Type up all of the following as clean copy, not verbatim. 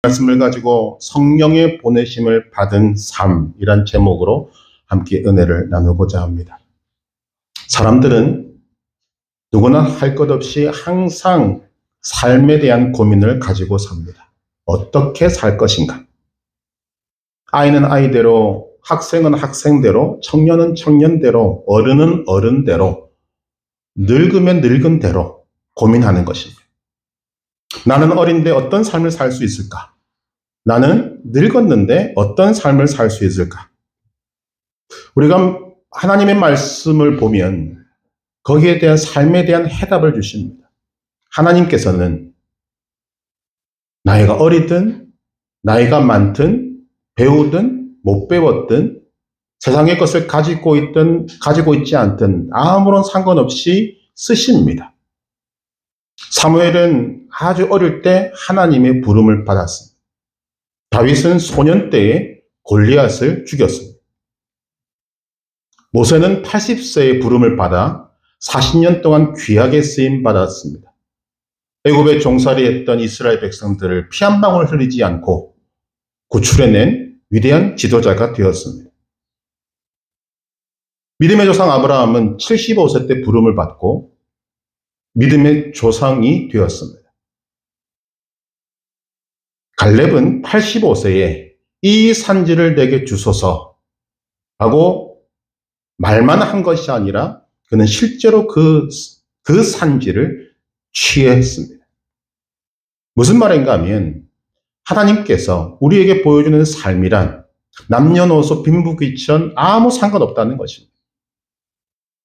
말씀을 가지고 성령의 보내심을 받은 삶이란 제목으로 함께 은혜를 나누고자 합니다. 사람들은 누구나 할 것 없이 항상 삶에 대한 고민을 가지고 삽니다. 어떻게 살 것인가? 아이는 아이대로, 학생은 학생대로, 청년은 청년대로, 어른은 어른대로, 늙으면 늙은 대로 고민하는 것입니다. 나는 어린데 어떤 삶을 살 수 있을까? 나는 늙었는데 어떤 삶을 살 수 있을까? 우리가 하나님의 말씀을 보면 거기에 대한 삶에 대한 해답을 주십니다. 하나님께서는 나이가 어리든 나이가 많든 배우든 못 배웠든 세상의 것을 가지고 있든 가지고 있지 않든 아무런 상관없이 쓰십니다. 사무엘은 아주 어릴 때 하나님의 부름을 받았습니다. 다윗은 소년 때에 골리앗을 죽였습니다. 모세는 80세의 부름을 받아 40년 동안 귀하게 쓰임 받았습니다. 애굽에 종살이했던 이스라엘 백성들을 피 한 방울 흘리지 않고 구출해낸 위대한 지도자가 되었습니다. 믿음의 조상 아브라함은 75세 때 부름을 받고 믿음의 조상이 되었습니다. 갈렙은 85세에 이 산지를 내게 주소서 하고 말만 한 것이 아니라 그는 실제로 그 산지를 취했습니다. 무슨 말인가 하면 하나님께서 우리에게 보여주는 삶이란 남녀노소 빈부귀천 아무 상관없다는 것입니다.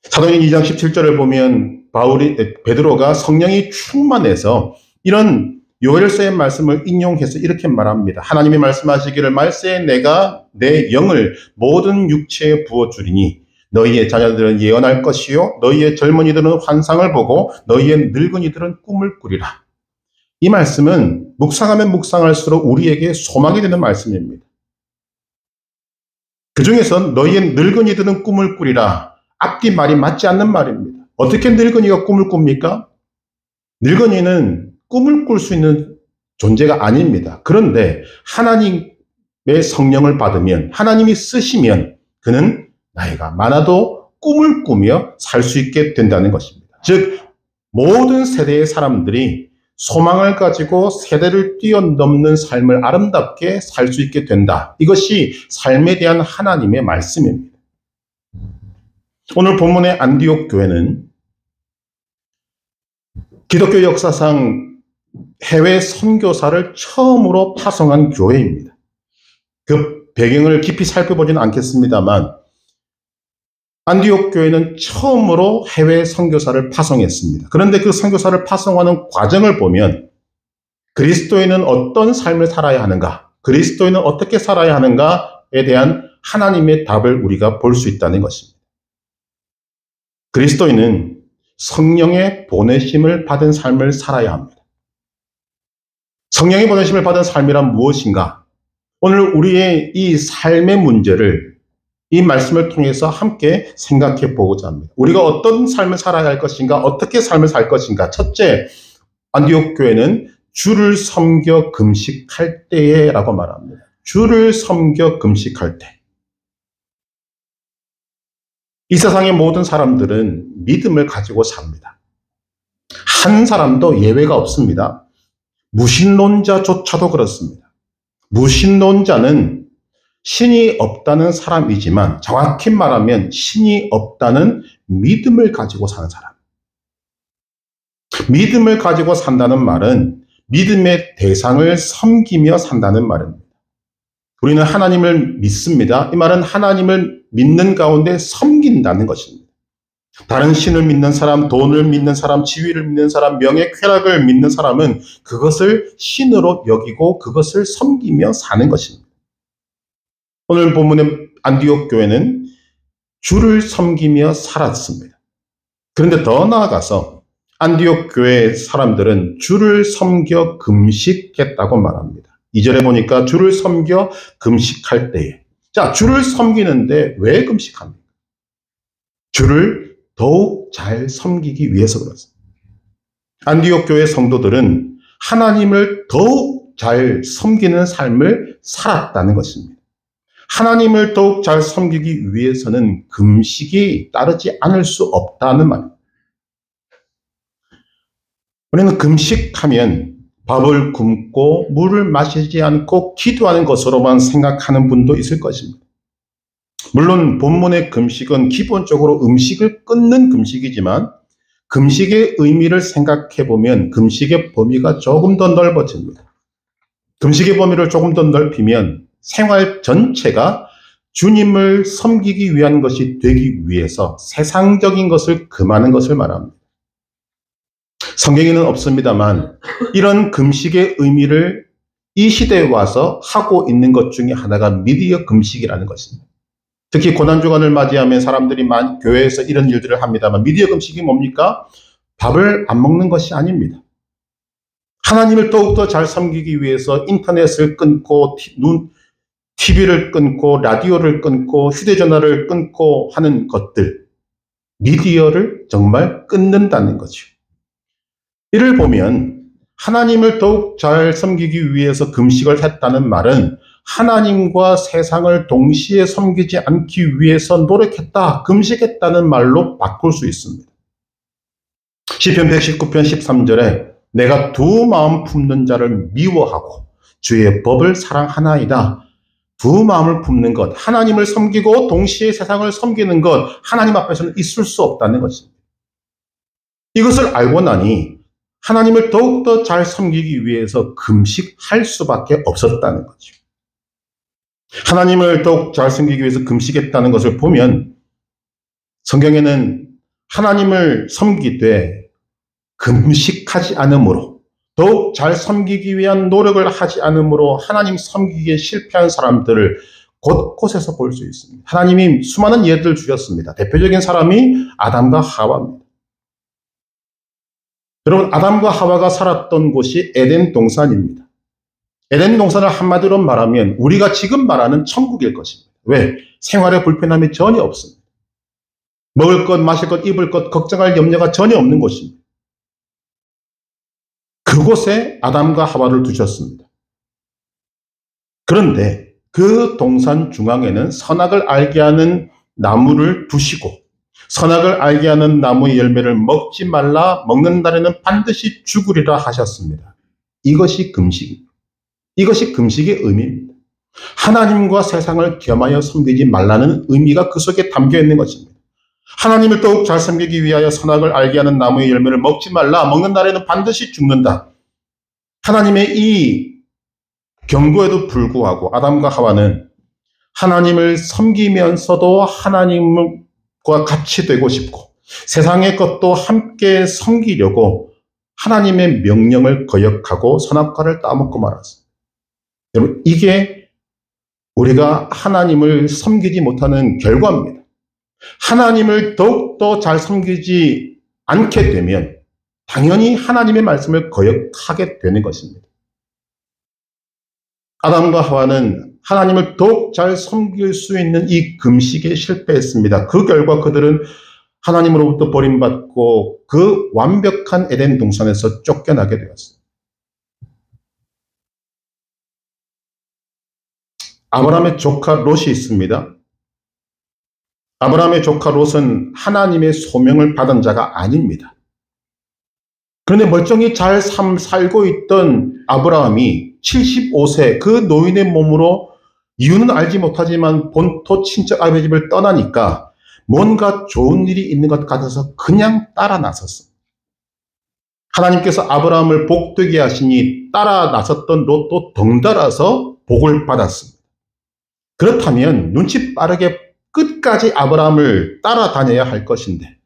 사도행전 2장 17절을 보면 베드로가 성령이 충만해서 이런 요엘서의 말씀을 인용해서 이렇게 말합니다. 하나님이 말씀하시기를 말세에 내가 내 영을 모든 육체에 부어주리니 너희의 자녀들은 예언할 것이요 너희의 젊은이들은 환상을 보고 너희의 늙은이들은 꿈을 꾸리라. 이 말씀은 묵상하면 묵상할수록 우리에게 소망이 되는 말씀입니다. 그 중에서 너희의 늙은이들은 꿈을 꾸리라. 앞뒤 말이 맞지 않는 말입니다. 어떻게 늙은이가 꿈을 꿉니까? 늙은이는 꿈을 꿀 수 있는 존재가 아닙니다. 그런데 하나님의 성령을 받으면 하나님이 쓰시면 그는 나이가 많아도 꿈을 꾸며 살 수 있게 된다는 것입니다. 즉 모든 세대의 사람들이 소망을 가지고 세대를 뛰어넘는 삶을 아름답게 살 수 있게 된다. 이것이 삶에 대한 하나님의 말씀입니다. 오늘 본문의 안디옥 교회는 기독교 역사상 해외 선교사를 처음으로 파송한 교회입니다. 그 배경을 깊이 살펴보지는 않겠습니다만 안디옥 교회는 처음으로 해외 선교사를 파송했습니다. 그런데 그 선교사를 파송하는 과정을 보면 그리스도인은 어떤 삶을 살아야 하는가, 그리스도인은 어떻게 살아야 하는가에 대한 하나님의 답을 우리가 볼 수 있다는 것입니다. 그리스도인은 성령의 보내심을 받은 삶을 살아야 합니다. 성령의 보내심을 받은 삶이란 무엇인가? 오늘 우리의 이 삶의 문제를 이 말씀을 통해서 함께 생각해 보고자 합니다. 우리가 어떤 삶을 살아야 할 것인가? 어떻게 삶을 살 것인가? 첫째, 안디옥 교회는 주를 섬겨 금식할 때에 라고 말합니다. 주를 섬겨 금식할 때. 이 세상의 모든 사람들은 믿음을 가지고 삽니다. 한 사람도 예외가 없습니다. 무신론자조차도 그렇습니다. 무신론자는 신이 없다는 사람이지만 정확히 말하면 신이 없다는 믿음을 가지고 사는 사람. 믿음을 가지고 산다는 말은 믿음의 대상을 섬기며 산다는 말입니다. 우리는 하나님을 믿습니다. 이 말은 하나님을 믿는 가운데 섬긴다는 것입니다. 다른 신을 믿는 사람, 돈을 믿는 사람, 지위를 믿는 사람, 명예, 쾌락을 믿는 사람은 그것을 신으로 여기고 그것을 섬기며 사는 것입니다. 오늘 본문의 안디옥 교회는 주를 섬기며 살았습니다. 그런데 더 나아가서 안디옥 교회 사람들은 주를 섬겨 금식했다고 말합니다. 2절에 보니까 주를 섬겨 금식할 때에. 자, 주를 섬기는데 왜 금식합니까? 주를 더욱 잘 섬기기 위해서 그렇습니다. 안디옥 교회 성도들은 하나님을 더욱 더욱 잘 섬기는 삶을 살았다는 것입니다. 하나님을 더욱 잘 섬기기 위해서는 금식이 따르지 않을 수 없다는 말입니다. 우리는 금식하면 밥을 굶고 물을 마시지 않고 기도하는 것으로만 생각하는 분도 있을 것입니다. 물론 본문의 금식은 기본적으로 음식을 끊는 금식이지만 금식의 의미를 생각해 보면 금식의 범위가 조금 더 넓어집니다. 금식의 범위를 조금 더 넓히면 생활 전체가 주님을 섬기기 위한 것이 되기 위해서 세상적인 것을 금하는 것을 말합니다. 성경에는 없습니다만 이런 금식의 의미를 이 시대에 와서 하고 있는 것 중에 하나가 미디어 금식이라는 것입니다. 특히 고난주간을 맞이하면 사람들이 교회에서 이런 일들을 합니다만 미디어 금식이 뭡니까? 밥을 안 먹는 것이 아닙니다. 하나님을 더욱더 잘 섬기기 위해서 인터넷을 끊고 TV를 끊고 라디오를 끊고 휴대전화를 끊고 하는 것들, 미디어를 정말 끊는다는 거죠. 이를 보면 하나님을 더욱 잘 섬기기 위해서 금식을 했다는 말은 하나님과 세상을 동시에 섬기지 않기 위해서 노력했다, 금식했다는 말로 바꿀 수 있습니다. 시편 119편 13절에 내가 두 마음 품는 자를 미워하고 주의 법을 사랑하나이다. 두 마음을 품는 것, 하나님을 섬기고 동시에 세상을 섬기는 것, 하나님 앞에서는 있을 수 없다는 것입니다. 이것을 알고 나니 하나님을 더욱더 잘 섬기기 위해서 금식할 수밖에 없었다는 거죠. 하나님을 더욱 잘 섬기기 위해서 금식했다는 것을 보면 성경에는 하나님을 섬기되 금식하지 않으므로 더욱 잘 섬기기 위한 노력을 하지 않으므로 하나님 섬기기에 실패한 사람들을 곳곳에서 볼 수 있습니다. 하나님이 수많은 예들을 주셨습니다. 대표적인 사람이 아담과 하와입니다. 여러분, 아담과 하와가 살았던 곳이 에덴 동산입니다. 에덴 동산을 한마디로 말하면 우리가 지금 말하는 천국일 것입니다. 왜? 생활에 불편함이 전혀 없습니다. 먹을 것, 마실 것, 입을 것, 걱정할 염려가 전혀 없는 곳입니다. 그곳에 아담과 하와를 두셨습니다. 그런데 그 동산 중앙에는 선악을 알게 하는 나무를 두시고 선악을 알게 하는 나무의 열매를 먹지 말라, 먹는 날에는 반드시 죽으리라 하셨습니다. 이것이 금식입니다. 이것이 금식의 의미입니다. 하나님과 세상을 겸하여 섬기지 말라는 의미가 그 속에 담겨 있는 것입니다. 하나님을 더욱 잘 섬기기 위하여 선악을 알게 하는 나무의 열매를 먹지 말라, 먹는 날에는 반드시 죽는다. 하나님의 이 경고에도 불구하고 아담과 하와는 하나님을 섬기면서도 하나님과 같이 되고 싶고 세상의 것도 함께 섬기려고 하나님의 명령을 거역하고 선악과를 따먹고 말았습니다. 여러분, 이게 우리가 하나님을 섬기지 못하는 결과입니다. 하나님을 더욱더 잘 섬기지 않게 되면 당연히 하나님의 말씀을 거역하게 되는 것입니다. 아담과 하와는 하나님을 더욱 잘 섬길 수 있는 이 금식에 실패했습니다. 그 결과 그들은 하나님으로부터 버림받고 그 완벽한 에덴 동산에서 쫓겨나게 되었습니다. 아브라함의 조카 롯이 있습니다. 아브라함의 조카 롯은 하나님의 소명을 받은 자가 아닙니다. 그런데 멀쩡히 잘 살고 있던 아브라함이 75세 그 노인의 몸으로 이유는 알지 못하지만 본토 친척 아버지 집을 떠나니까 뭔가 좋은 일이 있는 것 같아서 그냥 따라 나섰습니다. 하나님께서 아브라함을 복되게 하시니 따라 나섰던 롯도 덩달아서 복을 받았습니다. 그렇다면 눈치 빠르게 끝까지 아브라함을 따라다녀야 할 것인데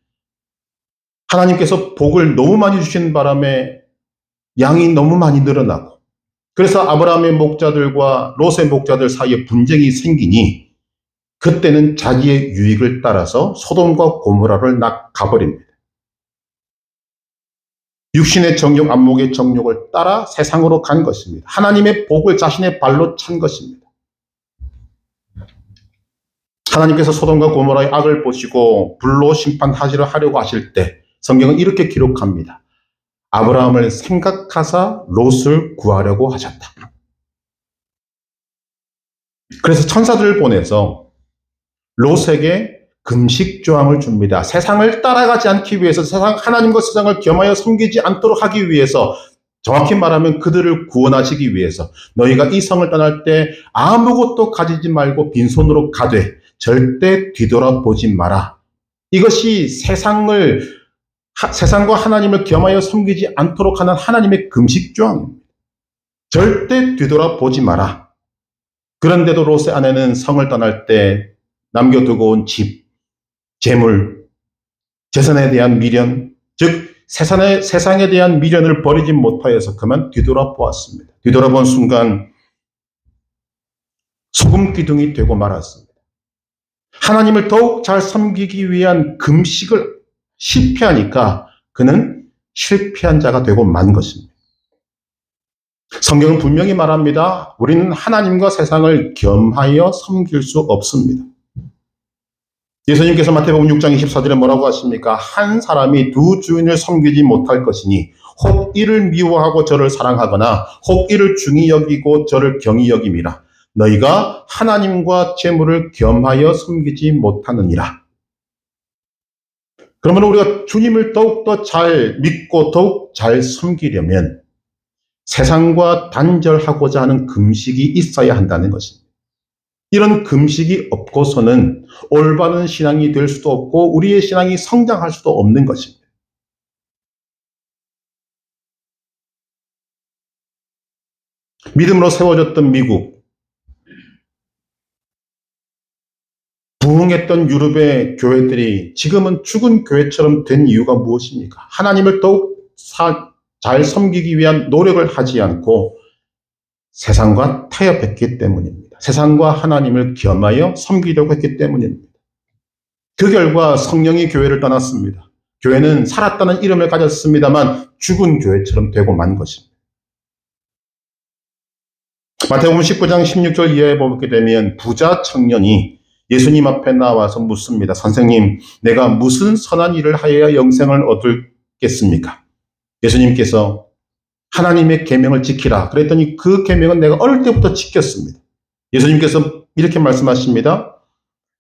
하나님께서 복을 너무 많이 주신 바람에 양이 너무 많이 늘어나고 그래서 아브라함의 목자들과 롯의 목자들 사이에 분쟁이 생기니 그때는 자기의 유익을 따라서 소돔과 고모라를 가버립니다. 육신의 정욕, 안목의 정욕을 따라 세상으로 간 것입니다. 하나님의 복을 자신의 발로 찬 것입니다. 하나님께서 소돔과 고모라의 악을 보시고 불로 심판하시려고 하실 때 성경은 이렇게 기록합니다. 아브라함을 생각하사 롯을 구하려고 하셨다. 그래서 천사들을 보내서 롯에게 금식 조항을 줍니다. 세상을 따라가지 않기 위해서, 하나님과 세상을 겸하여 섬기지 않도록 하기 위해서, 정확히 말하면 그들을 구원하시기 위해서 너희가 이 성을 떠날 때 아무것도 가지지 말고 빈손으로 가되 절대 뒤돌아보지 마라. 이것이 세상과 하나님을 겸하여 섬기지 않도록 하는 하나님의 금식 조항입니다. 절대 뒤돌아보지 마라. 그런데도 롯의 아내는 성을 떠날 때 남겨두고 온 집, 재물, 재산에 대한 미련, 즉 세상에 대한 미련을 버리지 못하여서 그만 뒤돌아보았습니다. 뒤돌아본 순간 소금 기둥이 되고 말았습니다. 하나님을 더욱 잘 섬기기 위한 금식을 실패하니까 그는 실패한 자가 되고 만 것입니다. 성경은 분명히 말합니다. 우리는 하나님과 세상을 겸하여 섬길 수 없습니다. 예수님께서 마태복음 6장 24절에 뭐라고 하십니까? 한 사람이 두 주인을 섬기지 못할 것이니 혹 이를 미워하고 저를 사랑하거나 혹 이를 중히 여기고 저를 경히 여김이라. 너희가 하나님과 재물을 겸하여 섬기지 못하느니라. 그러면 우리가 주님을 더욱더 잘 믿고 더욱 잘 섬기려면 세상과 단절하고자 하는 금식이 있어야 한다는 것입니다. 이런 금식이 없고서는 올바른 신앙이 될 수도 없고 우리의 신앙이 성장할 수도 없는 것입니다. 믿음으로 세워졌던 미국, 부흥했던 유럽의 교회들이 지금은 죽은 교회처럼 된 이유가 무엇입니까? 하나님을 더욱 잘 섬기기 위한 노력을 하지 않고 세상과 타협했기 때문입니다. 세상과 하나님을 겸하여 섬기려고 했기 때문입니다. 그 결과 성령이 교회를 떠났습니다. 교회는 살았다는 이름을 가졌습니다만 죽은 교회처럼 되고 만 것입니다. 마태복음 19장 16절 이하에 보게 되면 부자 청년이 예수님 앞에 나와서 묻습니다. 선생님, 내가 무슨 선한 일을 하여야 영생을 얻겠습니까? 예수님께서 하나님의 계명을 지키라. 그랬더니 그 계명은 내가 어릴 때부터 지켰습니다. 예수님께서 이렇게 말씀하십니다.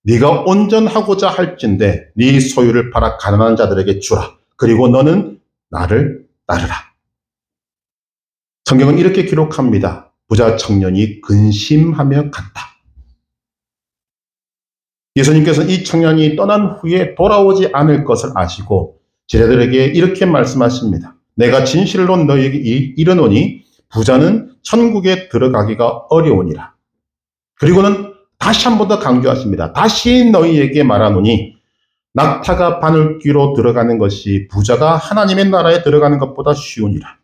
네가 온전하고자 할진대 네 소유를 팔아 가난한 자들에게 주라. 그리고 너는 나를 따르라. 성경은 이렇게 기록합니다. 부자 청년이 근심하며 갔다. 예수님께서는 이 청년이 떠난 후에 돌아오지 않을 것을 아시고 제자들에게 이렇게 말씀하십니다. 내가 진실로 너희에게 이르노니 부자는 천국에 들어가기가 어려우니라. 그리고는 다시 한 번 더 강조하십니다. 다시 너희에게 말하노니 낙타가 바늘귀로 들어가는 것이 부자가 하나님의 나라에 들어가는 것보다 쉬우니라.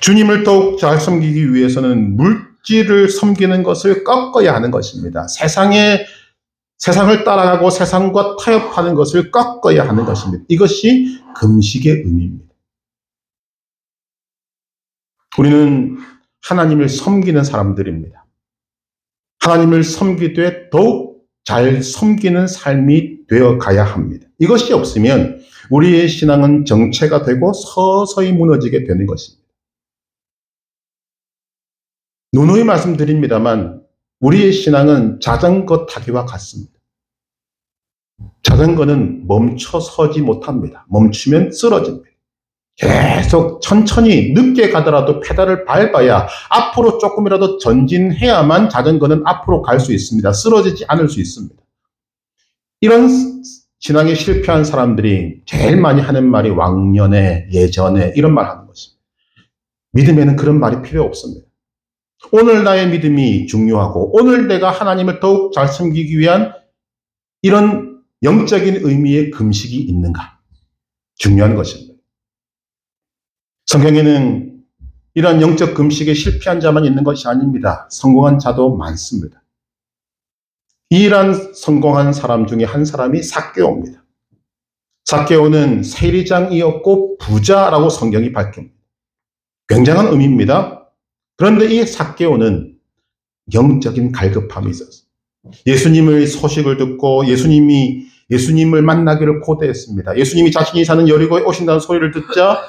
주님을 더욱 잘 섬기기 위해서는 물질을 섬기는 것을 꺾어야 하는 것입니다. 세상을 따라가고 세상과 타협하는 것을 꺾어야 하는 것입니다. 이것이 금식의 의미입니다. 우리는 하나님을 섬기는 사람들입니다. 하나님을 섬기되 더욱 잘 섬기는 삶이 되어 가야 합니다. 이것이 없으면 우리의 신앙은 정체가 되고 서서히 무너지게 되는 것입니다. 누누이 말씀드립니다만 우리의 신앙은 자전거 타기와 같습니다. 자전거는 멈춰 서지 못합니다. 멈추면 쓰러집니다. 계속 천천히 늦게 가더라도 페달을 밟아야 앞으로 조금이라도 전진해야만 자전거는 앞으로 갈 수 있습니다. 쓰러지지 않을 수 있습니다. 이런 신앙에 실패한 사람들이 제일 많이 하는 말이 왕년에, 예전에 이런 말 하는 것입니다. 믿음에는 그런 말이 필요 없습니다. 오늘 나의 믿음이 중요하고 오늘 내가 하나님을 더욱 잘 섬기기 위한 이런 영적인 의미의 금식이 있는가? 중요한 것입니다. 성경에는 이러한 영적 금식에 실패한 자만 있는 것이 아닙니다. 성공한 자도 많습니다. 이러한 성공한 사람 중에 한 사람이 삭개오입니다. 삭개오는 세리장이었고 부자라고 성경이 밝힙니다. 굉장한 의미입니다. 그런데 이 삭개오는 영적인 갈급함이 있었어요. 예수님의 소식을 듣고 예수님을 만나기를 고대했습니다. 예수님이 자신이 사는 여리고에 오신다는 소리를 듣자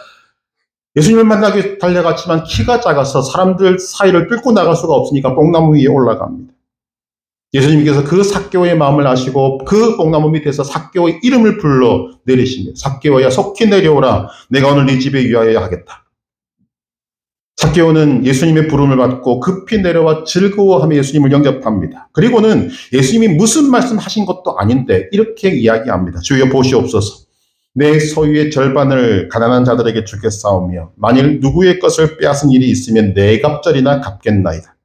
예수님을 만나기 달려갔지만 키가 작아서 사람들 사이를 뚫고 나갈 수가 없으니까 뽕나무 위에 올라갑니다. 예수님께서 그 삭개오의 마음을 아시고 그 뽕나무 밑에서 삭개오의 이름을 불러 내리십니다. 삭개오야 속히 내려오라. 내가 오늘 네 집에 유하여야 하겠다. 삭개오는 예수님의 부름을 받고 급히 내려와 즐거워하며 예수님을 영접합니다. 그리고는 예수님이 무슨 말씀하신 것도 아닌데 이렇게 이야기합니다. 주여 보시옵소서. 내 소유의 절반을 가난한 자들에게 주겠사오며 만일 누구의 것을 빼앗은 일이 있으면 네 갑절이나 갚겠나이다.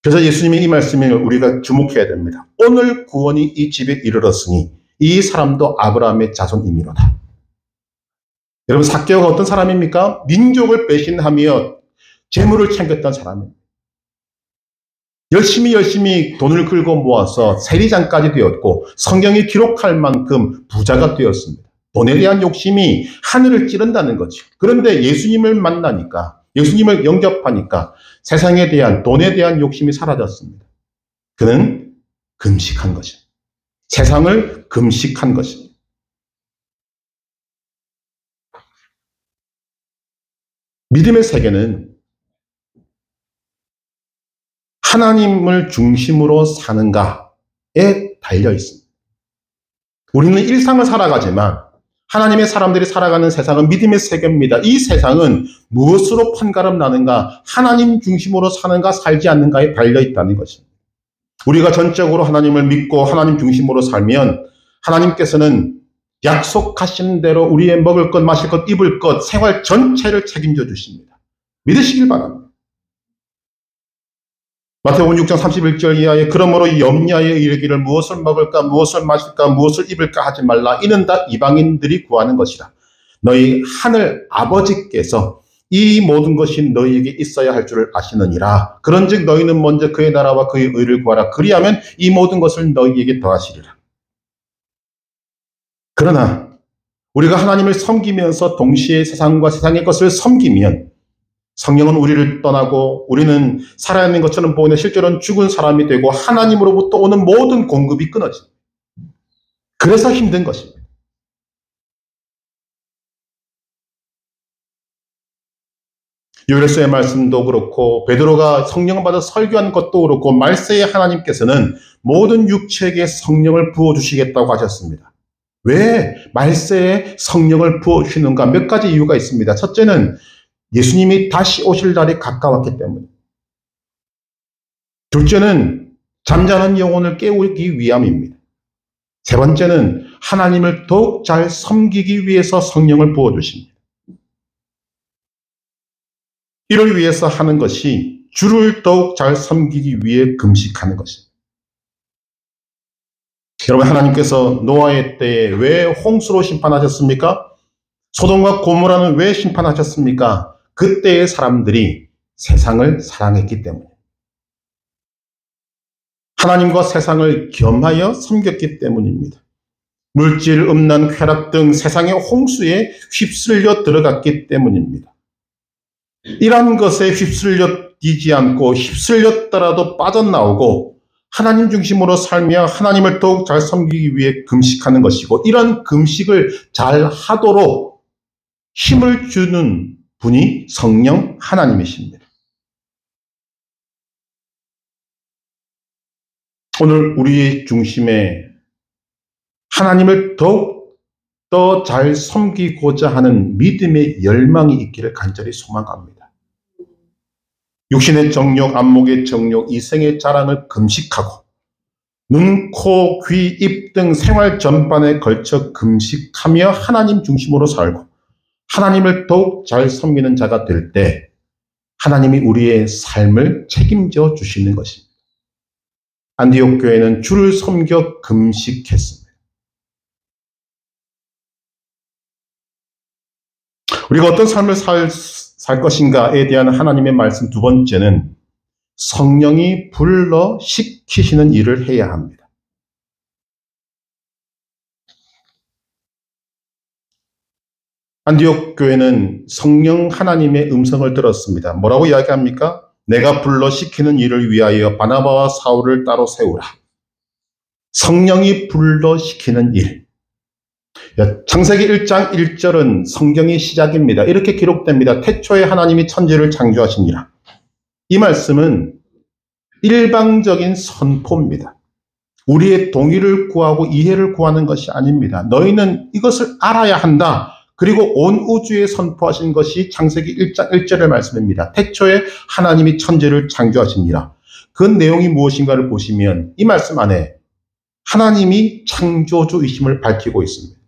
그래서 예수님이 이 말씀을 우리가 주목해야 됩니다. 오늘 구원이 이 집에 이르렀으니 이 사람도 아브라함의 자손이미로다. 여러분, 삭개오가 어떤 사람입니까? 민족을 배신하며 재물을 챙겼던 사람입니다. 열심히 돈을 긁어 모아서 세리장까지 되었고 성경이 기록할 만큼 부자가 되었습니다. 돈에 대한 욕심이 하늘을 찌른다는 거죠. 그런데 예수님을 만나니까, 예수님을 영접하니까 세상에 대한, 돈에 대한 욕심이 사라졌습니다. 그는 금식한 것입니다. 세상을 금식한 것입니다. 믿음의 세계는 하나님을 중심으로 사는가에 달려 있습니다. 우리는 일상을 살아가지만 하나님의 사람들이 살아가는 세상은 믿음의 세계입니다. 이 세상은 무엇으로 판가름 나는가, 하나님 중심으로 사는가 살지 않는가에 달려 있다는 것입니다. 우리가 전적으로 하나님을 믿고 하나님 중심으로 살면 하나님께서는 약속하신 대로 우리의 먹을 것, 마실 것, 입을 것, 생활 전체를 책임져 주십니다. 믿으시길 바랍니다. 마태복음 6장 31절 이하에 그러므로 염려하여 이르기를 무엇을 먹을까, 무엇을 마실까, 무엇을 입을까 하지 말라. 이는 다 이방인들이 구하는 것이라. 너희 하늘 아버지께서 이 모든 것이 너희에게 있어야 할 줄을 아시느니라. 그런즉 너희는 먼저 그의 나라와 그의 의를 구하라. 그리하면 이 모든 것을 너희에게 더하시리라. 그러나 우리가 하나님을 섬기면서 동시에 세상과 세상의 것을 섬기면 성령은 우리를 떠나고 우리는 살아있는 것처럼 보이는 실제로는 죽은 사람이 되고 하나님으로부터 오는 모든 공급이 끊어집니다. 그래서 힘든 것입니다. 요엘서의 말씀도 그렇고 베드로가 성령을 받아 설교한 것도 그렇고 말세에 하나님께서는 모든 육체에게 성령을 부어주시겠다고 하셨습니다. 왜 말세에 성령을 부어주시는가? 몇 가지 이유가 있습니다. 첫째는 예수님이 다시 오실 날이 가까웠기 때문입니다. 둘째는 잠자는 영혼을 깨우기 위함입니다. 세 번째는 하나님을 더욱 잘 섬기기 위해서 성령을 부어주십니다. 이를 위해서 하는 것이 주를 더욱 잘 섬기기 위해 금식하는 것입니다. 여러분, 하나님께서 노아의 때에 왜 홍수로 심판하셨습니까? 소돔과 고모라는 왜 심판하셨습니까? 그때의 사람들이 세상을 사랑했기 때문에, 하나님과 세상을 겸하여 섬겼기 때문입니다. 물질, 음란, 쾌락 등 세상의 홍수에 휩쓸려 들어갔기 때문입니다. 이러한 것에 휩쓸려지지 않고 휩쓸렸더라도 빠져나오고 하나님 중심으로 살며 하나님을 더욱 잘 섬기기 위해 금식하는 것이고, 이런 금식을 잘 하도록 힘을 주는 분이 성령 하나님이십니다. 오늘 우리의 중심에 하나님을 더욱 더 잘 섬기고자 하는 믿음의 열망이 있기를 간절히 소망합니다. 육신의 정욕, 안목의 정욕, 이생의 자랑을 금식하고 눈, 코, 귀, 입 등 생활 전반에 걸쳐 금식하며 하나님 중심으로 살고 하나님을 더욱 잘 섬기는 자가 될 때 하나님이 우리의 삶을 책임져 주시는 것입니다. 안디옥 교회는 주를 섬겨 금식했습니다. 우리가 어떤 삶을 살 것인가에 대한 하나님의 말씀 두 번째는 성령이 불러 시키시는 일을 해야 합니다. 안디옥 교회는 성령 하나님의 음성을 들었습니다. 뭐라고 이야기합니까? 내가 불러 시키는 일을 위하여 바나바와 사울을 따로 세우라. 성령이 불러 시키는 일. 창세기 1장 1절은 성경의 시작입니다. 이렇게 기록됩니다. 태초에 하나님이 천지를 창조하시니라. 이 말씀은 일방적인 선포입니다. 우리의 동의를 구하고 이해를 구하는 것이 아닙니다. 너희는 이것을 알아야 한다. 그리고 온 우주에 선포하신 것이 창세기 1장 1절의 말씀입니다. 태초에 하나님이 천지를 창조하시니라. 그 내용이 무엇인가를 보시면 이 말씀 안에 하나님이 창조주이심을 밝히고 있습니다.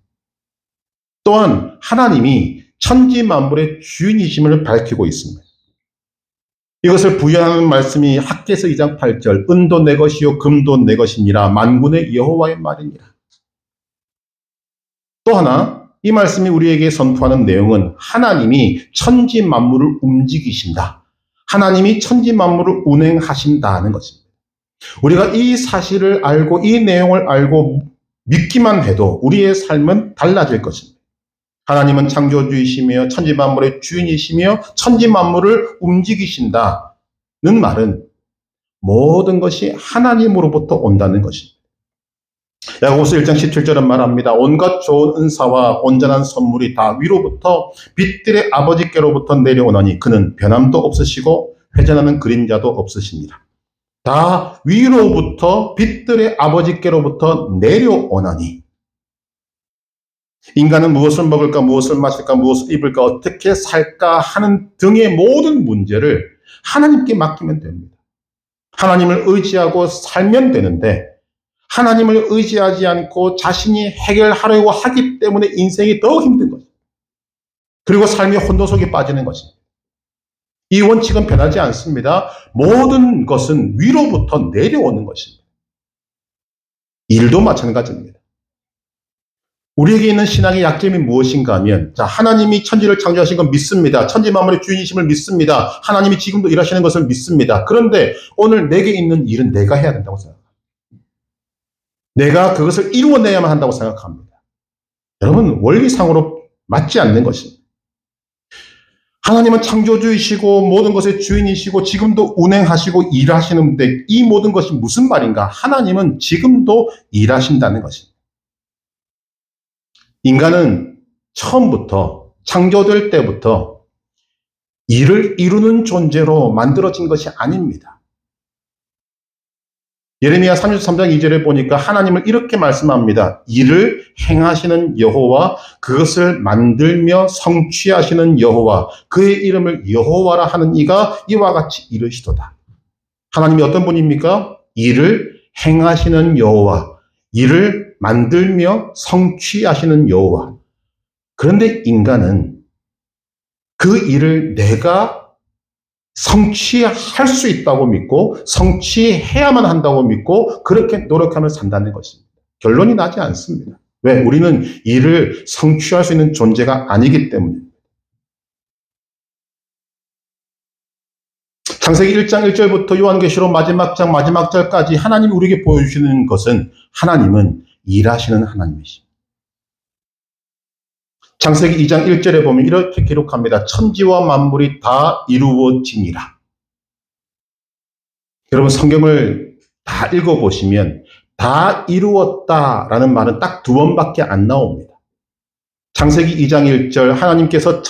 또한 하나님이 천지 만물의 주인이심을 밝히고 있습니다. 이것을 부연하는 말씀이 학개서 2장 8절 은도 내 것이요 금도 내 것이니라 만군의 여호와의 말이니라. 또 하나 이 말씀이 우리에게 선포하는 내용은 하나님이 천지 만물을 움직이신다. 하나님이 천지 만물을 운행하신다는 것입니다. 우리가 이 사실을 알고 이 내용을 알고 믿기만 해도 우리의 삶은 달라질 것입니다. 하나님은 창조주이시며 천지 만물의 주인이시며 천지 만물을 움직이신다는 말은 모든 것이 하나님으로부터 온다는 것입니다. 야고보서 1장 17절은 말합니다. 온갖 좋은 은사와 온전한 선물이 다 위로부터 빛들의 아버지께로부터 내려오나니 그는 변함도 없으시고 회전하는 그림자도 없으십니다. 다 위로부터 빛들의 아버지께로부터 내려오나니 인간은 무엇을 먹을까, 무엇을 마실까, 무엇을 입을까, 어떻게 살까 하는 등의 모든 문제를 하나님께 맡기면 됩니다. 하나님을 의지하고 살면 되는데 하나님을 의지하지 않고 자신이 해결하려고 하기 때문에 인생이 더 힘든 거죠. 그리고 삶이 혼돈 속에 빠지는 것입니다. 이 원칙은 변하지 않습니다. 모든 것은 위로부터 내려오는 것입니다. 일도 마찬가지입니다. 우리에게 있는 신앙의 약점이 무엇인가 하면 하나님이 천지를 창조하신 건 믿습니다. 천지 만물의 주인이심을 믿습니다. 하나님이 지금도 일하시는 것을 믿습니다. 그런데 오늘 내게 있는 일은 내가 해야 된다고 생각합니다. 내가 그것을 이루어내야만 한다고 생각합니다. 여러분 원리상으로 맞지 않는 것입니다. 하나님은 창조주이시고 모든 것의 주인이시고 지금도 운행하시고 일하시는데 이 모든 것이 무슨 말인가? 하나님은 지금도 일하신다는 것입니다. 인간은 처음부터 창조될 때부터 일을 이루는 존재로 만들어진 것이 아닙니다. 예레미야 33장 2절에 보니까 하나님을 이렇게 말씀합니다. 일을 행하시는 여호와 그것을 만들며 성취하시는 여호와 그의 이름을 여호와라 하는 이가 이와 같이 이르시도다. 하나님이 어떤 분입니까? 일을 행하시는 여호와 일을 만들며 성취하시는 여호와. 그런데 인간은 그 일을 내가 성취할 수 있다고 믿고 성취해야만 한다고 믿고 그렇게 노력하며 산다는 것입니다. 결론이 나지 않습니다. 왜? 우리는 일을 성취할 수 있는 존재가 아니기 때문입니다. 창세기 1장 1절부터 요한계시록 마지막 장 마지막 절까지 하나님이 우리에게 보여주시는 것은 하나님은 일하시는 하나님이십니다. 창세기 2장 1절에 보면 이렇게 기록합니다. 천지와 만물이 다 이루어지니라. 여러분 성경을 다 읽어보시면 다 이루었다라는 말은 딱 두 번밖에 안 나옵니다. 창세기 2장 1절 하나님께서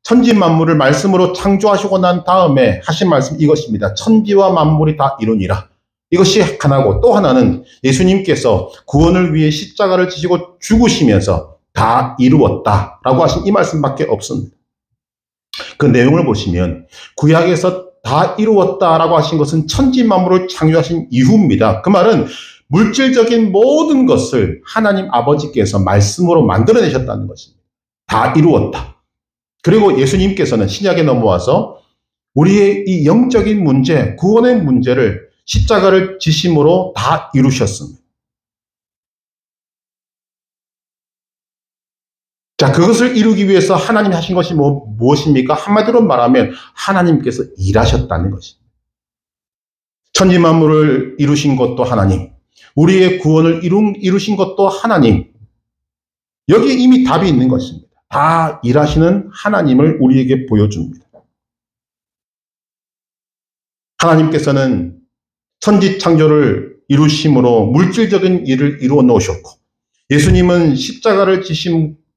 천지 만물을 말씀으로 창조하시고 난 다음에 하신 말씀 이것입니다. 천지와 만물이 다 이루니라. 이것이 하나고 또 하나는 예수님께서 구원을 위해 십자가를 지시고 죽으시면서 다 이루었다라고 하신 이 말씀밖에 없습니다. 그 내용을 보시면 구약에서 다 이루었다라고 하신 것은 천지 만물을 창조하신 이후입니다. 그 말은 물질적인 모든 것을 하나님 아버지께서 말씀으로 만들어내셨다는 것입니다. 다 이루었다. 그리고 예수님께서는 신약에 넘어와서 우리의 이 영적인 문제, 구원의 문제를 십자가를 지심으로 다 이루셨습니다. 자, 그것을 이루기 위해서 하나님이 하신 것이 무엇입니까? 한마디로 말하면 하나님께서 일하셨다는 것입니다. 천지 만물을 이루신 것도 하나님, 우리의 구원을 이루신 것도 하나님. 여기에 이미 답이 있는 것입니다. 다 일하시는 하나님을 우리에게 보여줍니다. 하나님께서는 천지 창조를 이루심으로 물질적인 일을 이루어 놓으셨고 예수님은 십자가를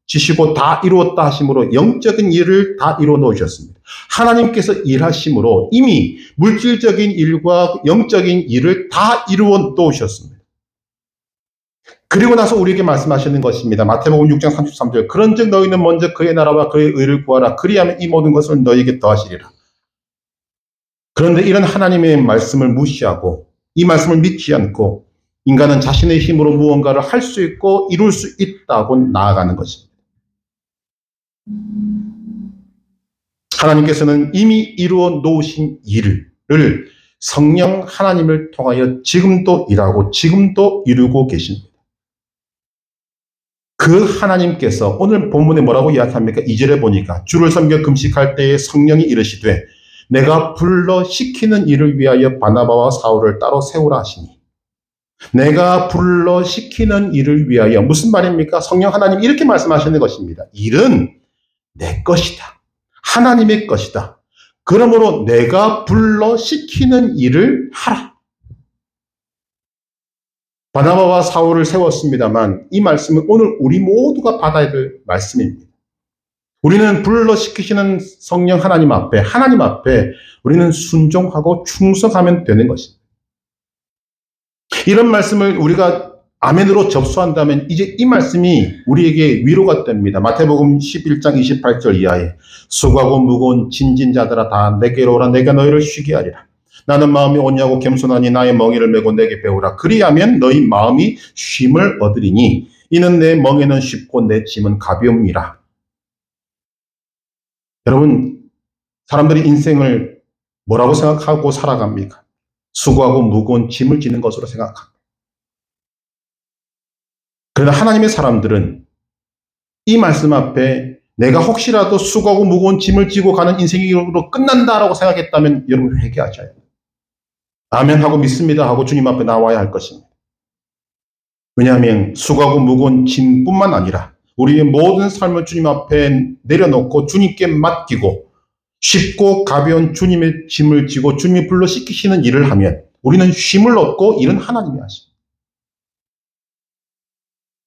지시고 다 이루었다 하심으로 영적인 일을 다 이루어 놓으셨습니다. 하나님께서 일하심으로 이미 물질적인 일과 영적인 일을 다 이루어 놓으셨습니다. 그리고 나서 우리에게 말씀하시는 것입니다. 마태복음 6장 33절. 그런즉 너희는 먼저 그의 나라와 그의 의를 구하라. 그리하면 이 모든 것을 너희에게 더하시리라. 그런데 이런 하나님의 말씀을 무시하고 이 말씀을 믿지 않고 인간은 자신의 힘으로 무언가를 할 수 있고 이룰 수 있다고 나아가는 것입니다. 하나님께서는 이미 이루어 놓으신 일을 성령 하나님을 통하여 지금도 일하고 지금도 이루고 계십니다. 그 하나님께서 오늘 본문에 뭐라고 이야기합니까? 2절에 보니까 주를 섬겨 금식할 때에 성령이 이르시되 내가 불러 시키는 일을 위하여 바나바와 사울을 따로 세우라 하시니, 내가 불러 시키는 일을 위하여, 무슨 말입니까? 성령 하나님 이렇게 말씀하시는 것입니다. 일은 내 것이다. 하나님의 것이다. 그러므로 내가 불러 시키는 일을 하라. 바나바와 사울을 세웠습니다만 이 말씀은 오늘 우리 모두가 받아야 될 말씀입니다. 우리는 불러 시키시는 성령 하나님 앞에 우리는 순종하고 충성하면 되는 것입니다. 이런 말씀을 우리가 아멘으로 접수한다면 이제 이 말씀이 우리에게 위로가 됩니다. 마태복음 11장 28절 이하에 수고하고 무거운 짐진 자들아 다 내게로 오라. 내가 너희를 쉬게 하리라. 나는 마음이 온유하고 겸손하니 나의 멍에를 메고 내게 배우라. 그리하면 너희 마음이 쉼을 얻으리니 이는 내 멍에는 쉽고 내 짐은 가벼움이라. 여러분, 사람들이 인생을 뭐라고 생각하고 살아갑니까? 수고하고 무거운 짐을 지는 것으로 생각합니다. 그러나 하나님의 사람들은 이 말씀 앞에 내가 혹시라도 수고하고 무거운 짐을 지고 가는 인생으로 끝난다라고 생각했다면 여러분 회개하셔야 돼요. 아멘 하고 믿습니다 하고 주님 앞에 나와야 할 것입니다. 왜냐하면 수고하고 무거운 짐뿐만 아니라 우리의 모든 삶을 주님 앞에 내려놓고 주님께 맡기고 쉽고 가벼운 주님의 짐을 지고 주님이 불러 시키시는 일을 하면 우리는 쉼을 얻고 일은 하나님이 하십니다.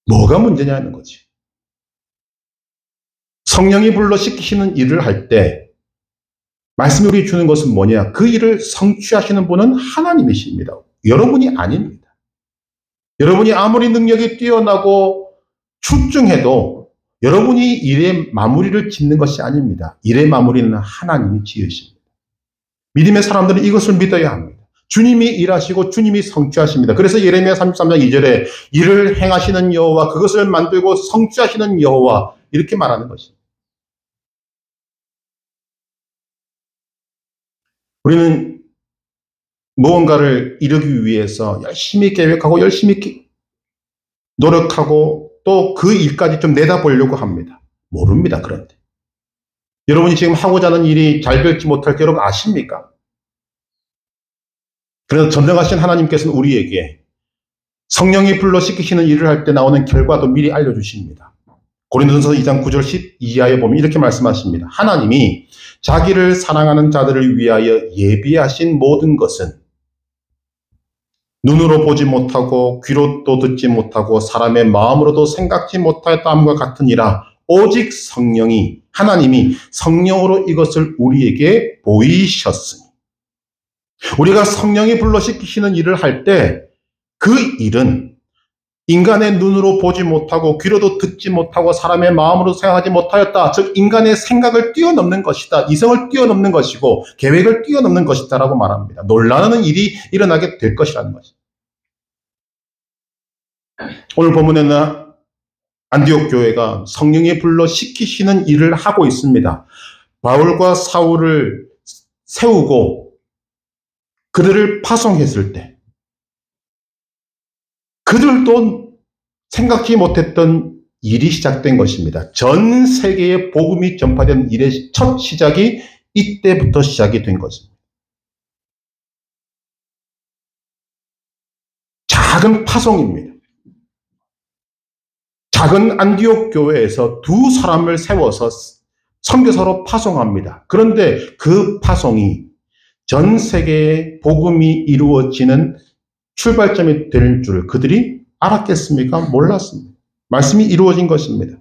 뭐가 문제냐는 거지. 성령이 불러 시키시는 일을 할 때 말씀이 우리 주는 것은 뭐냐? 그 일을 성취하시는 분은 하나님이십니다. 여러분이 아닙니다. 여러분이 아무리 능력이 뛰어나고 출중해도 여러분이 일의 마무리를 짓는 것이 아닙니다. 일의 마무리는 하나님이 지으십니다. 믿음의 사람들은 이것을 믿어야 합니다. 주님이 일하시고 주님이 성취하십니다. 그래서 예레미야 33장 2절에 일을 행하시는 여호와, 그것을 만들고 성취하시는 여호와, 이렇게 말하는 것입니다. 우리는 무언가를 이루기 위해서 열심히 계획하고 열심히 노력하고 또 그 일까지 좀 내다보려고 합니다. 모릅니다. 그런데 여러분이 지금 하고자 하는 일이 잘 될지 못할지 여러분 아십니까? 그래서 전능하신 하나님께서는 우리에게 성령이 불러 시키시는 일을 할 때 나오는 결과도 미리 알려주십니다. 고린도전서 2장 9절 12하에 보면 이렇게 말씀하십니다. 하나님이 자기를 사랑하는 자들을 위하여 예비하신 모든 것은 눈으로 보지 못하고 귀로도 듣지 못하고 사람의 마음으로도 생각지 못하였다함과 같으니라. 오직 성령이, 하나님이 성령으로 이것을 우리에게 보이셨으니. 우리가 성령이 불러 시키시는 일을 할 때 그 일은 인간의 눈으로 보지 못하고 귀로도 듣지 못하고 사람의 마음으로 생각하지 못하였다. 즉 인간의 생각을 뛰어넘는 것이다. 이성을 뛰어넘는 것이고 계획을 뛰어넘는 것이다 라고 말합니다. 놀라는 일이 일어나게 될 것이라는 것입니다. 오늘 본문에는 안디옥 교회가 성령이 불러 시키시는 일을 하고 있습니다. 바울과 사울을 세우고 그들을 파송했을 때 그들도 생각지 못했던 일이 시작된 것입니다. 전 세계에 복음이 전파된 일의 첫 시작이 이때부터 시작이 된 것입니다. 작은 파송입니다. 작은 안디옥 교회에서 두 사람을 세워서 선교사로 파송합니다. 그런데 그 파송이 전 세계에 복음이 이루어지는 출발점이 되는 줄 그들이 알았겠습니까? 몰랐습니다. 말씀이 이루어진 것입니다.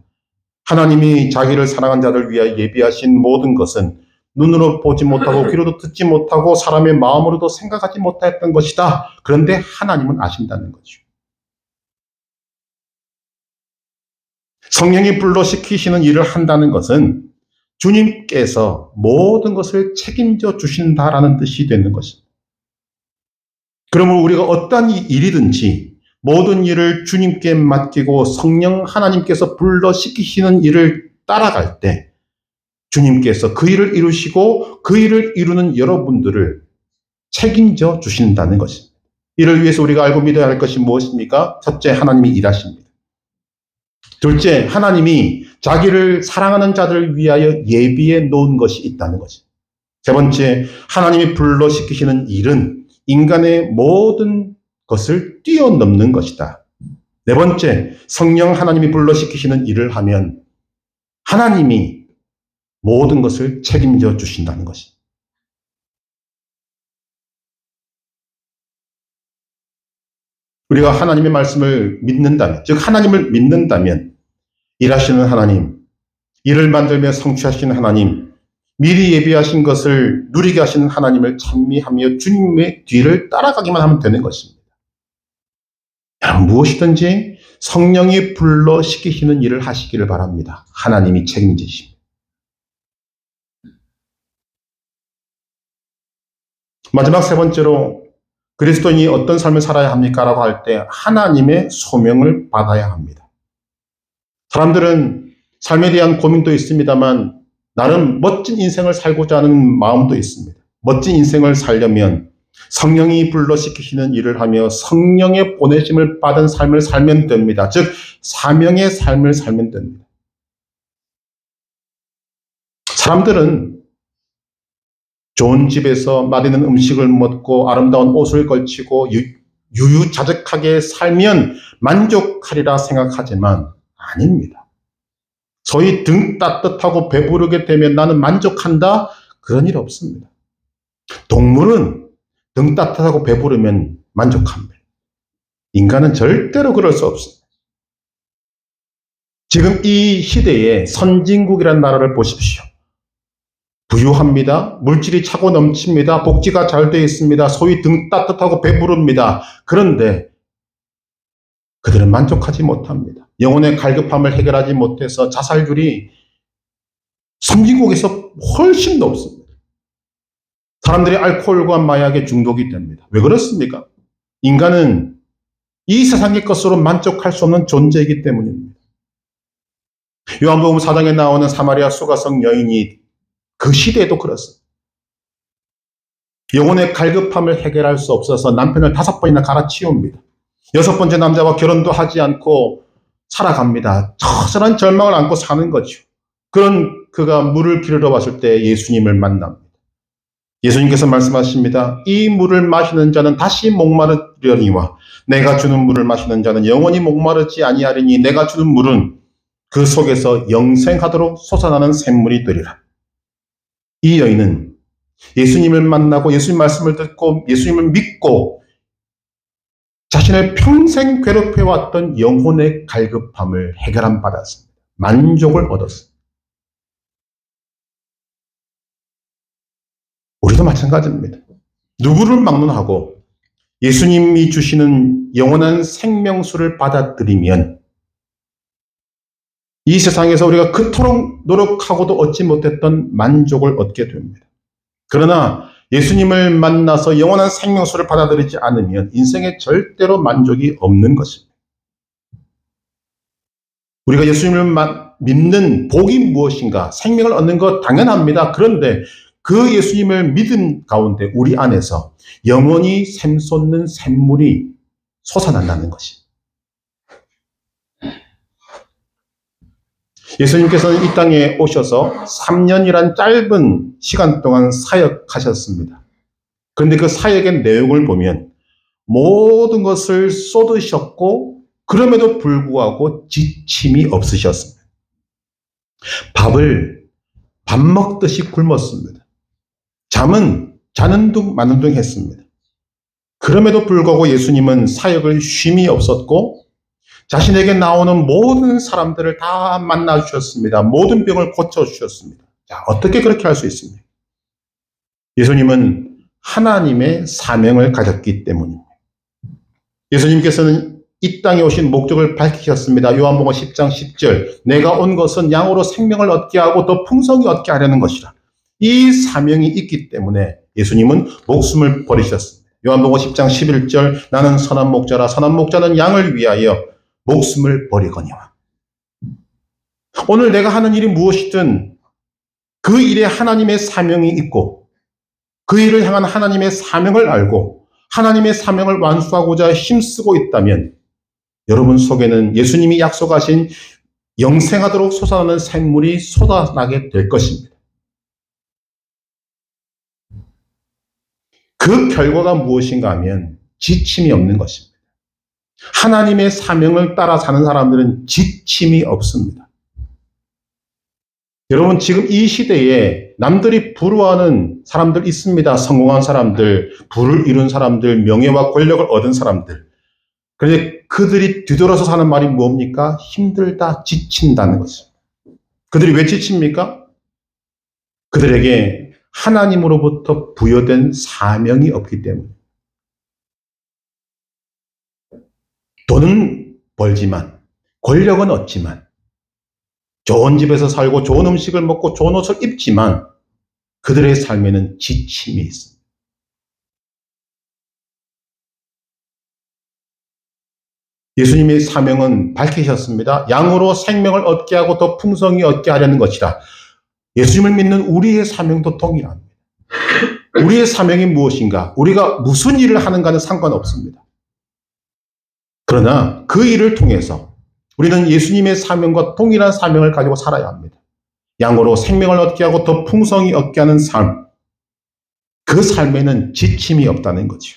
하나님이 자기를 사랑한 자를 위하여 예비하신 모든 것은 눈으로 보지 못하고 귀로도 듣지 못하고 사람의 마음으로도 생각하지 못했던 것이다. 그런데 하나님은 아신다는 거죠. 성령이 불러시키시는 일을 한다는 것은 주님께서 모든 것을 책임져 주신다라는 뜻이 되는 것입니다. 그러면 우리가 어떤 일이든지 모든 일을 주님께 맡기고 성령 하나님께서 불러시키시는 일을 따라갈 때 주님께서 그 일을 이루시고 그 일을 이루는 여러분들을 책임져 주신다는 것입니다. 이를 위해서 우리가 알고 믿어야 할 것이 무엇입니까? 첫째, 하나님이 일하십니다. 둘째, 하나님이 자기를 사랑하는 자들을 위하여 예비해 놓은 것이 있다는 것입니다. 세 번째, 하나님이 불러시키시는 일은 인간의 모든 것을 뛰어넘는 것이다. 네 번째, 성령 하나님이 불러시키시는 일을 하면 하나님이 모든 것을 책임져 주신다는 것입니다. 우리가 하나님의 말씀을 믿는다면, 즉 하나님을 믿는다면 일하시는 하나님, 일을 만들며 성취하시는 하나님, 미리 예비하신 것을 누리게 하시는 하나님을 찬미하며 주님의 뒤를 따라가기만 하면 되는 것입니다. 무엇이든지 성령이 불러시키시는 일을 하시기를 바랍니다. 하나님이 책임지십니다. 마지막 세 번째로 그리스도인이 어떤 삶을 살아야 합니까? 라고 할 때 하나님의 소명을 받아야 합니다. 사람들은 삶에 대한 고민도 있습니다만 나름 멋진 인생을 살고자 하는 마음도 있습니다. 멋진 인생을 살려면 성령이 불러시키시는 일을 하며 성령의 보내심을 받은 삶을 살면 됩니다. 즉 사명의 삶을 살면 됩니다. 사람들은 좋은 집에서 맛있는 음식을 먹고 아름다운 옷을 걸치고 유유자적하게 살면 만족하리라 생각하지만 아닙니다. 소위 등 따뜻하고 배부르게 되면 나는 만족한다? 그런 일 없습니다. 동물은 등 따뜻하고 배부르면 만족합니다. 인간은 절대로 그럴 수 없습니다. 지금 이 시대에 선진국이라는 나라를 보십시오. 부유합니다. 물질이 차고 넘칩니다. 복지가 잘 되어 있습니다. 소위 등 따뜻하고 배부릅니다. 그런데 그들은 만족하지 못합니다. 영혼의 갈급함을 해결하지 못해서 자살률이 선진국에서 훨씬 높습니다. 사람들이 알코올과 마약에 중독이 됩니다. 왜 그렇습니까? 인간은 이 세상의 것으로 만족할 수 없는 존재이기 때문입니다. 요한복음 4장에 나오는 사마리아 수가성 여인이 그 시대에도 그렇습니다. 영혼의 갈급함을 해결할 수 없어서 남편을 5번이나 갈아치웁니다. 6번째 남자와 결혼도 하지 않고 살아갑니다. 처절한 절망을 안고 사는 거죠. 그런 그가 물을 기르러 왔을 때 예수님을 만납니다. 예수님께서 말씀하십니다. 이 물을 마시는 자는 다시 목마르려니와 내가 주는 물을 마시는 자는 영원히 목마르지 아니하리니 내가 주는 물은 그 속에서 영생하도록 솟아나는 샘물이 되리라. 이 여인은 예수님을 만나고 예수님 말씀을 듣고 예수님을 믿고 자신을 평생 괴롭혀왔던 영혼의 갈급함을 해결함 받았습니다. 만족을 얻었습니다. 우리도 마찬가지입니다. 누구를 막론하고 예수님이 주시는 영원한 생명수를 받아들이면 이 세상에서 우리가 그토록 노력하고도 얻지 못했던 만족을 얻게 됩니다. 그러나 예수님을 만나서 영원한 생명수를 받아들이지 않으면 인생에 절대로 만족이 없는 것입니다. 우리가 예수님을 믿는 복이 무엇인가? 생명을 얻는 것 당연합니다. 그런데 그 예수님을 믿은 가운데 우리 안에서 영원히 샘솟는 샘물이 솟아난다는 것입니다. 예수님께서는 이 땅에 오셔서 3년이란 짧은 시간 동안 사역하셨습니다. 그런데 그 사역의 내용을 보면 모든 것을 쏟으셨고 그럼에도 불구하고 지침이 없으셨습니다. 밥을 밥 먹듯이 굶었습니다. 잠은 자는 둥 마는 둥 했습니다. 그럼에도 불구하고 예수님은 사역을 쉼이 없었고 자신에게 나오는 모든 사람들을 다 만나 주셨습니다. 모든 병을 고쳐 주셨습니다. 자, 어떻게 그렇게 할 수 있습니까? 예수님은 하나님의 사명을 가졌기 때문입니다. 예수님께서는 이 땅에 오신 목적을 밝히셨습니다. 요한복음 10장 10절, 내가 온 것은 양으로 생명을 얻게 하고 더 풍성히 얻게 하려는 것이라. 이 사명이 있기 때문에 예수님은 목숨을 버리셨습니다. 요한복음 10장 11절, 나는 선한 목자라. 선한 목자는 양을 위하여 목숨을 버리거니와. 오늘 내가 하는 일이 무엇이든 그 일에 하나님의 사명이 있고 그 일을 향한 하나님의 사명을 알고 하나님의 사명을 완수하고자 힘쓰고 있다면 여러분 속에는 예수님이 약속하신 영생하도록 솟아나는 샘물이 쏟아나게 될 것입니다. 그 결과가 무엇인가 하면 지침이 없는 것입니다. 하나님의 사명을 따라 사는 사람들은 지침이 없습니다. 여러분, 지금 이 시대에 남들이 부러워하는 사람들 있습니다. 성공한 사람들, 부를 이룬 사람들, 명예와 권력을 얻은 사람들. 그런데 그들이 뒤돌아서 사는 말이 뭡니까? 힘들다, 지친다는 것입니다. 그들이 왜 지칩니까? 그들에게 하나님으로부터 부여된 사명이 없기 때문에. 돈은 벌지만, 권력은 얻지만, 좋은 집에서 살고 좋은 음식을 먹고 좋은 옷을 입지만 그들의 삶에는 지침이 있습니다. 예수님의 사명은 밝히셨습니다. 양으로 생명을 얻게 하고 더 풍성히 얻게 하려는 것이다. 예수님을 믿는 우리의 사명도 동일합니다. 우리의 사명이 무엇인가? 우리가 무슨 일을 하는가는 상관없습니다. 그러나 그 일을 통해서 우리는 예수님의 사명과 동일한 사명을 가지고 살아야 합니다. 양으로 생명을 얻게 하고 더 풍성히 얻게 하는 삶. 그 삶에는 지침이 없다는 거죠.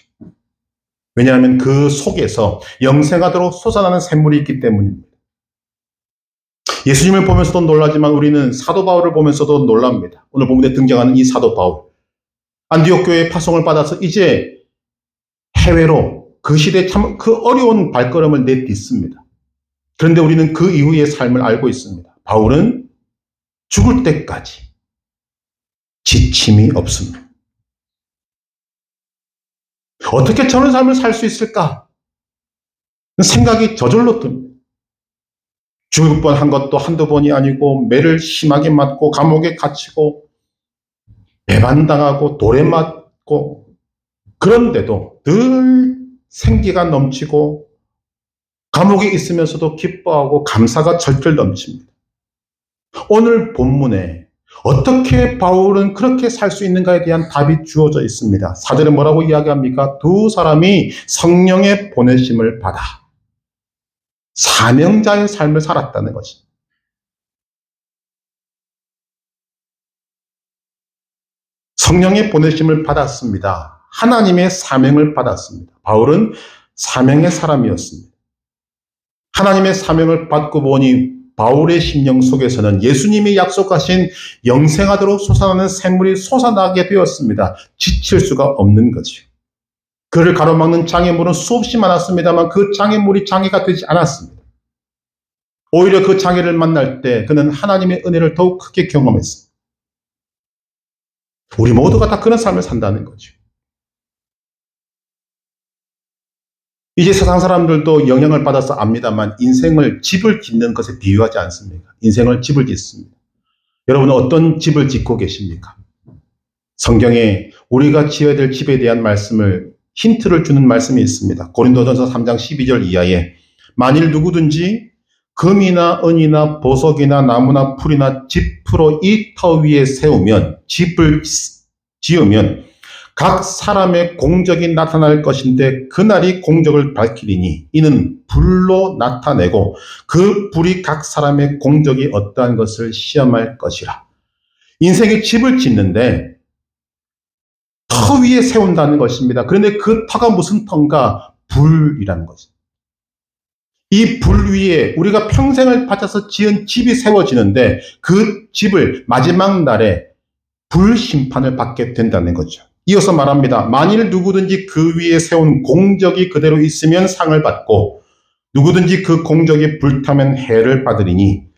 왜냐하면 그 속에서 영생하도록 솟아나는 샘물이 있기 때문입니다. 예수님을 보면서도 놀라지만 우리는 사도 바울을 보면서도 놀랍니다. 오늘 본문에 등장하는 이 사도 바울. 안디옥 교회의 파송을 받아서 이제 해외로 그 시대에 참 그 어려운 발걸음을 내딛습니다. 그런데 우리는 그 이후의 삶을 알고 있습니다. 바울은 죽을 때까지 지침이 없습니다. 어떻게 저런 삶을 살 수 있을까? 생각이 저절로 듭니다. 죽을 뻔한 것도 한두 번이 아니고 매를 심하게 맞고 감옥에 갇히고 배반당하고 돌에 맞고 그런데도 늘 생기가 넘치고 감옥에 있으면서도 기뻐하고 감사가 절절 넘칩니다. 오늘 본문에 어떻게 바울은 그렇게 살 수 있는가에 대한 답이 주어져 있습니다. 4절에 뭐라고 이야기합니까? 두 사람이 성령의 보내심을 받아 사명자의 삶을 살았다는 것입니다. 성령의 보내심을 받았습니다. 하나님의 사명을 받았습니다. 바울은 사명의 사람이었습니다. 하나님의 사명을 받고 보니 바울의 심령 속에서는 예수님이 약속하신 영생하도록 솟아나는 샘물이 솟아나게 되었습니다. 지칠 수가 없는 거죠. 그를 가로막는 장애물은 수없이 많았습니다만 그 장애물이 장애가 되지 않았습니다. 오히려 그 장애를 만날 때 그는 하나님의 은혜를 더욱 크게 경험했습니다. 우리 모두가 다 그런 삶을 산다는 거죠. 이제 세상 사람들도 영향을 받아서 압니다만 인생을 집을 짓는 것에 비유하지 않습니까? 인생을 집을 짓습니다. 여러분은 어떤 집을 짓고 계십니까? 성경에 우리가 지어야 될 집에 대한 말씀을 힌트를 주는 말씀이 있습니다. 고린도전서 3장 12절 이하에 만일 누구든지 금이나 은이나 보석이나 나무나 풀이나 지프로 이 터 위에 세우면 집을 지으면 각 사람의 공적이 나타날 것인데 그날이 공적을 밝히리니 이는 불로 나타내고 그 불이 각 사람의 공적이 어떠한 것을 시험할 것이라. 인생의 집을 짓는데 터 위에 세운다는 것입니다. 그런데 그 터가 무슨 터인가? 불이라는 것입니다. 이 불 위에 우리가 평생을 바쳐서 지은 집이 세워지는데 그 집을 마지막 날에 불심판을 받게 된다는 거죠. 이어서 말합니다. 만일 누구든지 그 위에 세운 공적이 그대로 있으면 상을 받고 누구든지 그 공적이 불타면 해를 받으리니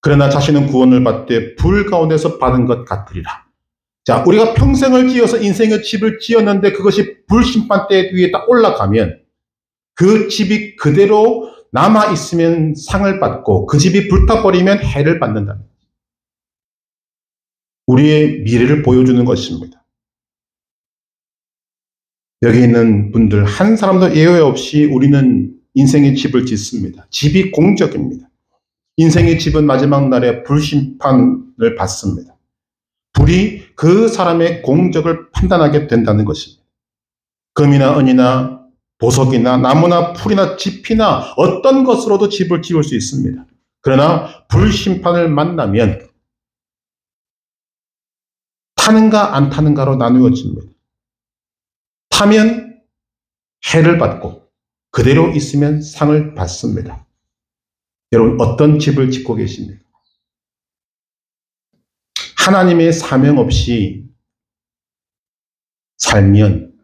그러나 자신은 구원을 받되 불 가운데서 받은 것 같으리라. 자, 우리가 평생을 지어서 인생의 집을 지었는데 그것이 불심판대 위에 딱 올라가면 그 집이 그대로 남아있으면 상을 받고 그 집이 불타버리면 해를 받는다. 우리의 미래를 보여주는 것입니다. 여기 있는 분들 한 사람도 예외 없이 우리는 인생의 집을 짓습니다. 집이 공적입니다. 인생의 집은 마지막 날에 불심판을 받습니다. 불이 그 사람의 공적을 판단하게 된다는 것입니다. 금이나 은이나 보석이나 나무나 풀이나 집이나 어떤 것으로도 집을 지을 수 있습니다. 그러나 불심판을 만나면 타는가 안 타는가로 나누어집니다. 타면 해를 받고 그대로 있으면 상을 받습니다. 여러분 어떤 집을 짓고 계십니까? 하나님의 사명 없이 살면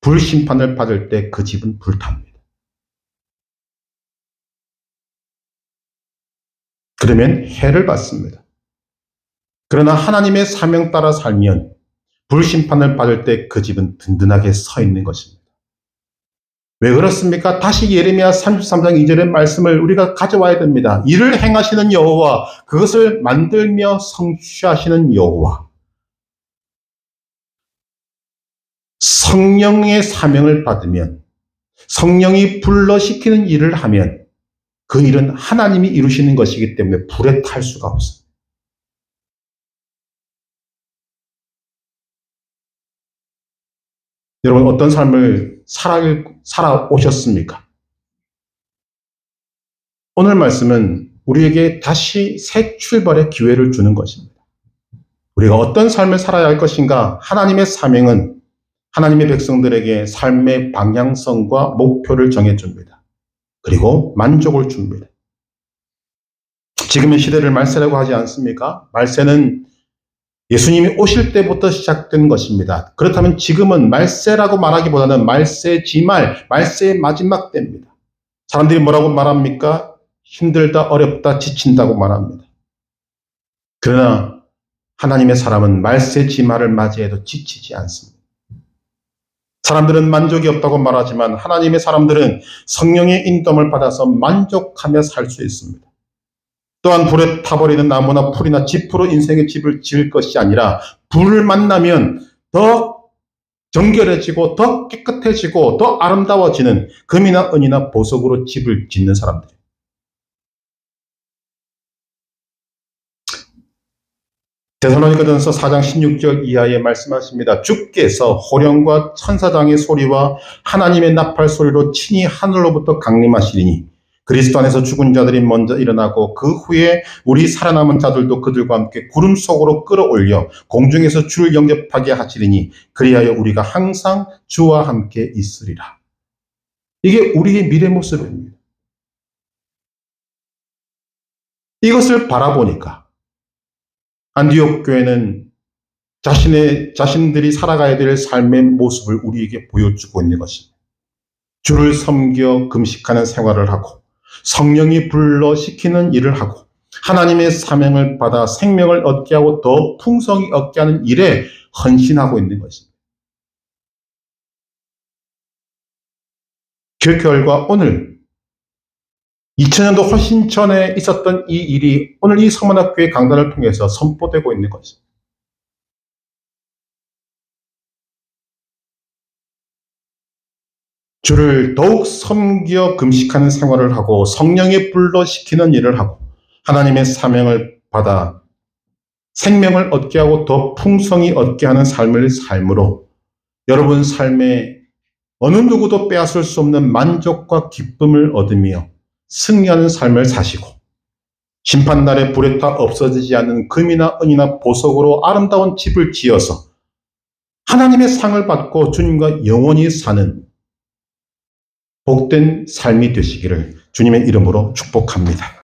불심판을 받을 때 그 집은 불탑니다. 그러면 해를 받습니다. 그러나 하나님의 사명 따라 살면 불심판을 받을 때 그 집은 든든하게 서 있는 것입니다. 왜 그렇습니까? 다시 예레미야 33장 2절의 말씀을 우리가 가져와야 됩니다. 이를 행하시는 여호와, 그것을 만들며 성취하시는 여호와. 성령의 사명을 받으면, 성령이 불러시키는 일을 하면 그 일은 하나님이 이루시는 것이기 때문에 불에 탈 수가 없습니다. 여러분 어떤 삶을 살아오셨습니까? 오늘 말씀은 우리에게 다시 새 출발의 기회를 주는 것입니다. 우리가 어떤 삶을 살아야 할 것인가? 하나님의 사명은 하나님의 백성들에게 삶의 방향성과 목표를 정해줍니다. 그리고 만족을 줍니다. 지금의 시대를 말세라고 하지 않습니까? 말세는 예수님이 오실 때부터 시작된 것입니다. 그렇다면 지금은 말세라고 말하기보다는 말세 지말, 말세의 마지막 때입니다. 사람들이 뭐라고 말합니까? 힘들다, 어렵다, 지친다고 말합니다. 그러나 하나님의 사람은 말세 지말을 맞이해도 지치지 않습니다. 사람들은 만족이 없다고 말하지만 하나님의 사람들은 성령의 인도를 받아서 만족하며 살 수 있습니다. 또한 불에 타버리는 나무나 풀이나 집으로 인생의 집을 지을 것이 아니라 불을 만나면 더 정결해지고 더 깨끗해지고 더 아름다워지는 금이나 은이나 보석으로 집을 짓는 사람들. 데살로니가전서 4장 16절 이하에 말씀하십니다. 주께서 호령과 천사장의 소리와 하나님의 나팔 소리로 친히 하늘로부터 강림하시리니 그리스도 안에서 죽은 자들이 먼저 일어나고 그 후에 우리 살아남은 자들도 그들과 함께 구름 속으로 끌어올려 공중에서 주를 영접하게 하시리니 그리하여 우리가 항상 주와 함께 있으리라. 이게 우리의 미래 모습입니다. 이것을 바라보니까 안디옥 교회는 자신들이 살아가야 될 삶의 모습을 우리에게 보여주고 있는 것입니다. 주를 섬겨 금식하는 생활을 하고 성령이 불러시키는 일을 하고 하나님의 사명을 받아 생명을 얻게 하고 더 풍성히 얻게 하는 일에 헌신하고 있는 것입니다. 그 결과 오늘 2000년도 훨씬 전에 있었던 이 일이 오늘 이 서문학교의 강단을 통해서 선포되고 있는 것입니다. 주를 더욱 섬겨 금식하는 생활을 하고 성령이 불러시키는 일을 하고 하나님의 사명을 받아 생명을 얻게 하고 더 풍성히 얻게 하는 삶을 삶으로 여러분 삶에 어느 누구도 빼앗을 수 없는 만족과 기쁨을 얻으며 승리하는 삶을 사시고 심판날에 불에 타 없어지지 않는 금이나 은이나 보석으로 아름다운 집을 지어서 하나님의 상을 받고 주님과 영원히 사는 복된 삶이 되시기를 주님의 이름으로 축복합니다.